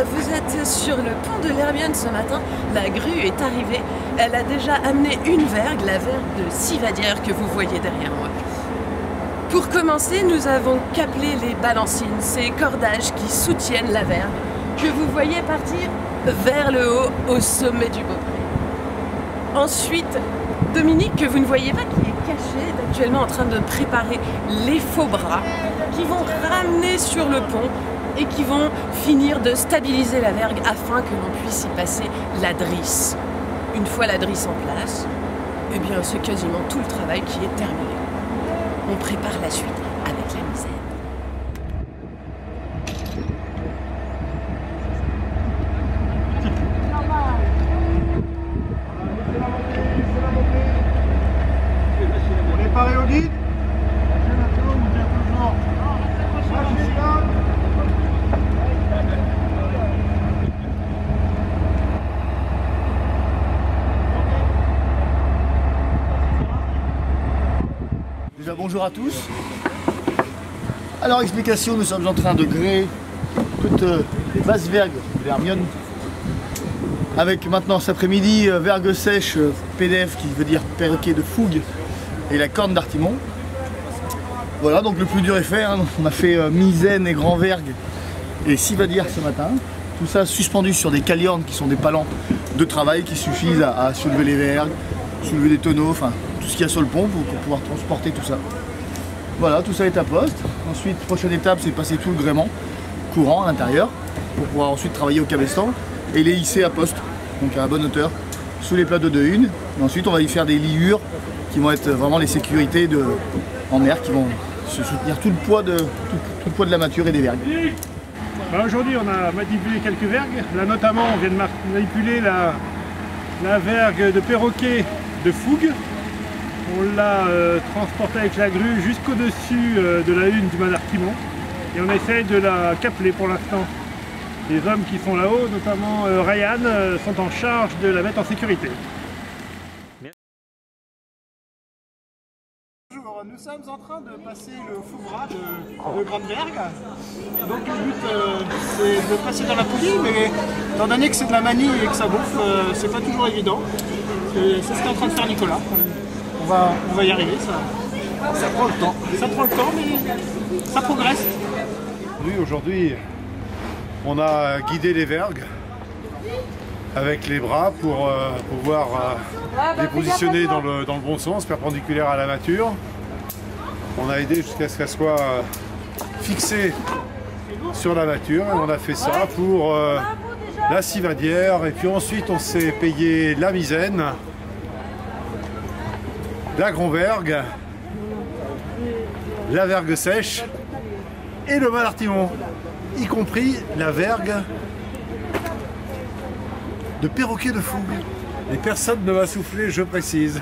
vous êtes sur le pont de l'Hermione ce matin. La grue est arrivée. Elle a déjà amené une vergue, la vergue de Sivadière que vous voyez derrière moi. Pour commencer, nous avons câblé les balancines, ces cordages qui soutiennent la vergue, que vous voyez partir vers le haut, au sommet du Beaupré. Ensuite, Dominique, que vous ne voyez pas, qui est caché, est actuellement en train de préparer les faux bras, qui vont ramener sur le pont et qui vont finir de stabiliser la vergue afin que l'on puisse y passer la drisse. Une fois la drisse en place, eh bien c'est quasiment tout le travail qui est terminé. On prépare la suite avec la misaine. On est paré au guide. Déjà bonjour à tous. Alors explication, nous sommes en train de gréer toutes les basses vergues de l'Hermione. Avec maintenant cet après-midi vergue sèche PDF qui veut dire perroquet de fougue et la corne d'Artimon. Voilà, donc le plus dur est fait, hein. On a fait misaine et grand vergue et Sivadière ce matin. Tout ça suspendu sur des caliornes qui sont des palans de travail qui suffisent à soulever les vergues, soulever des tonneaux, enfin tout ce qu'il y a sur le pont pour pouvoir transporter tout ça. Voilà, tout ça est à poste. Ensuite, prochaine étape, c'est passer tout le gréement courant à l'intérieur pour pouvoir ensuite travailler au cabestan et les hisser à poste, donc à la bonne hauteur, sous les plateaux de une. Et ensuite, on va y faire des liures qui vont être vraiment les sécurités en mer qui vont se soutenir tout le poids de la mâture et des vergues. Aujourd'hui, on a manipulé quelques vergues. Là, notamment, on vient de manipuler la vergue de perroquet de fougue. On l'a transportée avec la grue jusqu'au-dessus de la hune du mât d'Artimon. Et on essaye de la capeler pour l'instant. Les hommes qui sont là-haut, notamment Ryan, sont en charge de la mettre en sécurité. Bonjour, nous sommes en train de passer le faux bras de grande vergue. Donc le but c'est de passer dans la poulie, mais étant donné que c'est de la manie et que ça bouffe, c'est pas toujours évident. C'est ce qu'est en train de faire Nicolas. On va y arriver, ça prend le temps. Ça prend le temps, mais ça progresse. Oui, aujourd'hui, on a guidé les vergues avec les bras pour pouvoir les positionner dans le bon sens, perpendiculaire à la mâture. On a aidé jusqu'à ce qu'elle soit fixée sur la mâture et on a fait ça pour la Sivadière. Et puis ensuite, on s'est payé la misaine, la grand vergue, la vergue sèche et le mât d'Artimon, y compris la vergue de perroquet de fougue. Et personne ne m'a soufflé, je précise.